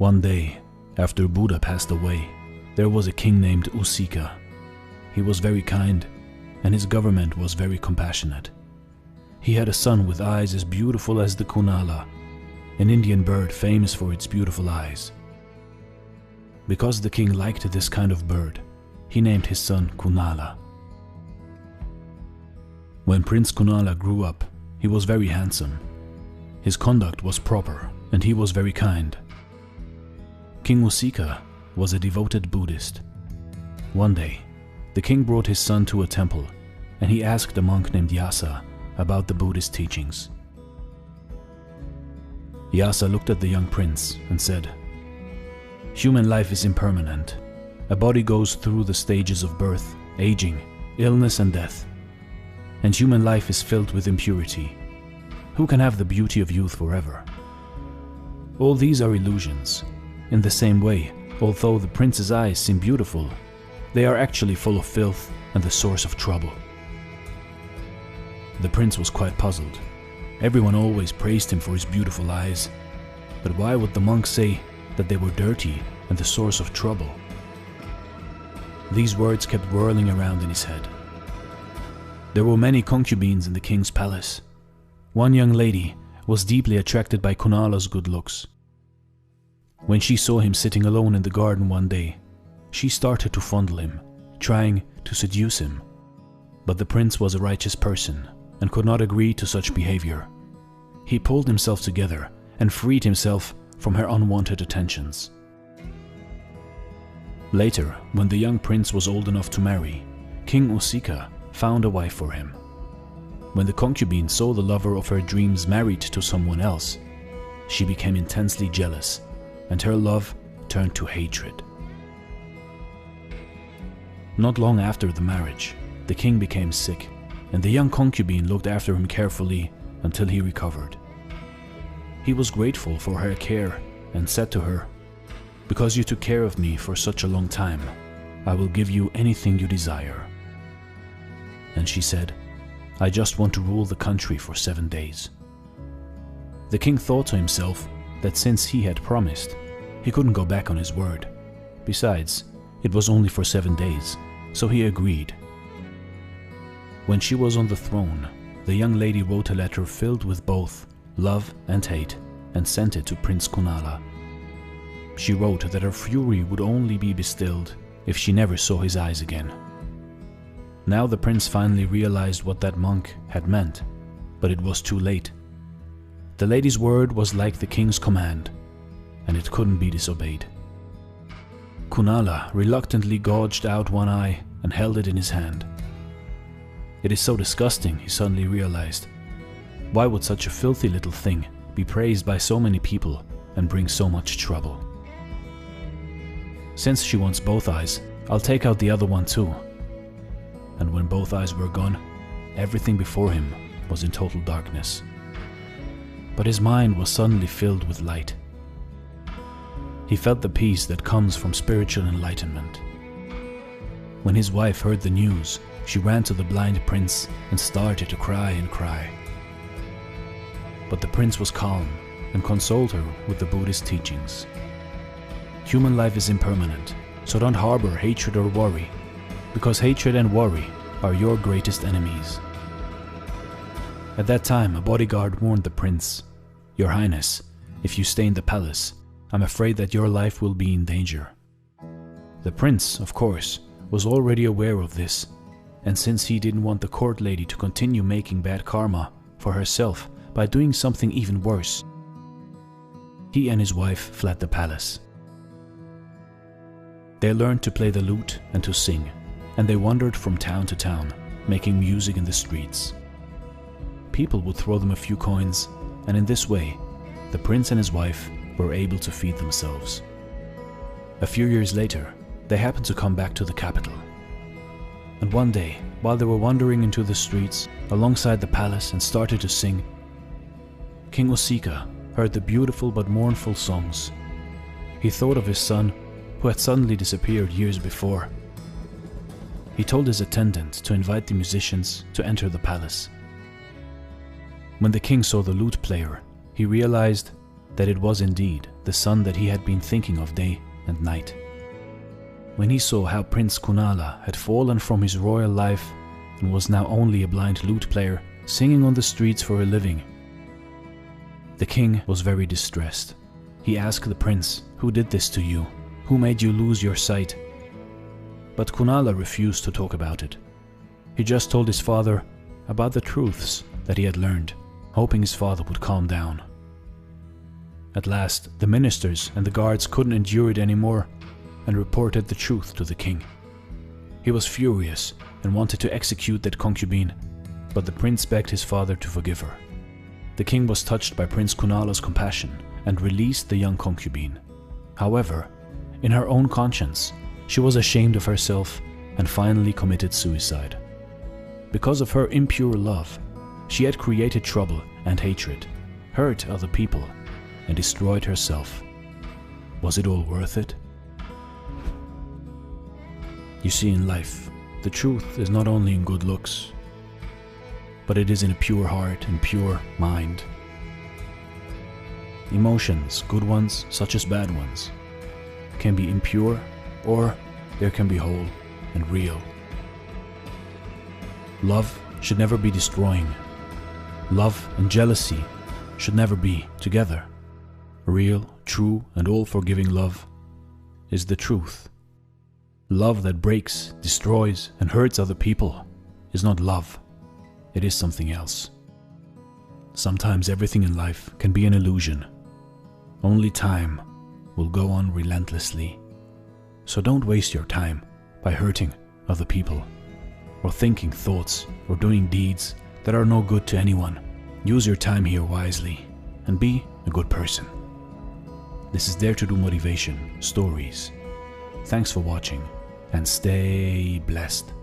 One day, after Buddha passed away, there was a king named Usika. He was very kind, and his government was very compassionate. He had a son with eyes as beautiful as the Kunala, an Indian bird famous for its beautiful eyes. Because the king liked this kind of bird, he named his son Kunala. When Prince Kunala grew up, he was very handsome. His conduct was proper, and he was very kind. King Usika was a devoted Buddhist. One day, the king brought his son to a temple, and he asked a monk named Yasa about the Buddhist teachings. Yasa looked at the young prince and said, "Human life is impermanent. A body goes through the stages of birth, aging, illness and death. And human life is filled with impurity. Who can have the beauty of youth forever? All these are illusions. In the same way, although the prince's eyes seem beautiful, they are actually full of filth and the source of trouble." The prince was quite puzzled. Everyone always praised him for his beautiful eyes, but why would the monk say that they were dirty and the source of trouble? These words kept whirling around in his head. There were many concubines in the king's palace. One young lady was deeply attracted by Kunala's good looks. When she saw him sitting alone in the garden one day, she started to fondle him, trying to seduce him. But the prince was a righteous person and could not agree to such behavior. He pulled himself together and freed himself from her unwanted attentions. Later, when the young prince was old enough to marry, King Usika found a wife for him. When the concubine saw the lover of her dreams married to someone else, she became intensely jealous, and her love turned to hatred. Not long after the marriage, the king became sick, and the young concubine looked after him carefully until he recovered. He was grateful for her care and said to her, "Because you took care of me for such a long time, I will give you anything you desire." And she said, "I just want to rule the country for 7 days." The king thought to himself that since he had promised, he couldn't go back on his word. Besides, it was only for 7 days, so he agreed. When she was on the throne, the young lady wrote a letter filled with both love and hate and sent it to Prince Kunala. She wrote that her fury would only be distilled if she never saw his eyes again. Now the prince finally realized what that monk had meant, but it was too late. The lady's word was like the king's command, and it couldn't be disobeyed. Kunala reluctantly gouged out one eye and held it in his hand. It is so disgusting, he suddenly realized. Why would such a filthy little thing be praised by so many people and bring so much trouble? Since she wants both eyes, I'll take out the other one too. And when both eyes were gone, everything before him was in total darkness. But his mind was suddenly filled with light. He felt the peace that comes from spiritual enlightenment. When his wife heard the news, she ran to the blind prince and started to cry and cry. But the prince was calm and consoled her with the Buddhist teachings. Human life is impermanent, so don't harbor hatred or worry, because hatred and worry are your greatest enemies. At that time, a bodyguard warned the prince, "Your Highness, if you stay in the palace, I'm afraid that your life will be in danger." The prince, of course, was already aware of this, and since he didn't want the court lady to continue making bad karma for herself by doing something even worse, he and his wife fled the palace. They learned to play the lute and to sing, and they wandered from town to town, making music in the streets. People would throw them a few coins, and in this way, the prince and his wife were able to feed themselves. A few years later, they happened to come back to the capital. And one day, while they were wandering into the streets alongside the palace and started to sing, King Usika heard the beautiful but mournful songs. He thought of his son, who had suddenly disappeared years before. He told his attendant to invite the musicians to enter the palace. When the king saw the lute player, he realized that it was indeed the son that he had been thinking of day and night. When he saw how Prince Kunala had fallen from his royal life and was now only a blind lute player singing on the streets for a living, the king was very distressed. He asked the prince, "Who did this to you? Who made you lose your sight?" But Kunala refused to talk about it. He just told his father about the truths that he had learned, hoping his father would calm down. At last, the ministers and the guards couldn't endure it anymore and reported the truth to the king. He was furious and wanted to execute that concubine, but the prince begged his father to forgive her. The king was touched by Prince Kunala's compassion and released the young concubine. However, in her own conscience, she was ashamed of herself and finally committed suicide. Because of her impure love, she had created trouble and hatred, hurt other people, and destroyed herself. Was it all worth it? You see, in life, the truth is not only in good looks, but it is in a pure heart and pure mind. Emotions, good ones such as bad ones, can be impure, or they can be whole and real. Love should never be destroying. Love and jealousy should never be together. Real, true, and all-forgiving love is the truth. Love that breaks, destroys, and hurts other people is not love. It is something else. Sometimes everything in life can be an illusion. Only time will go on relentlessly. So don't waste your time by hurting other people, or thinking thoughts, or doing deeds that are no good to anyone. Use your time here wisely and be a good person. This is Dare to Do Motivation Stories. Thanks for watching and stay blessed.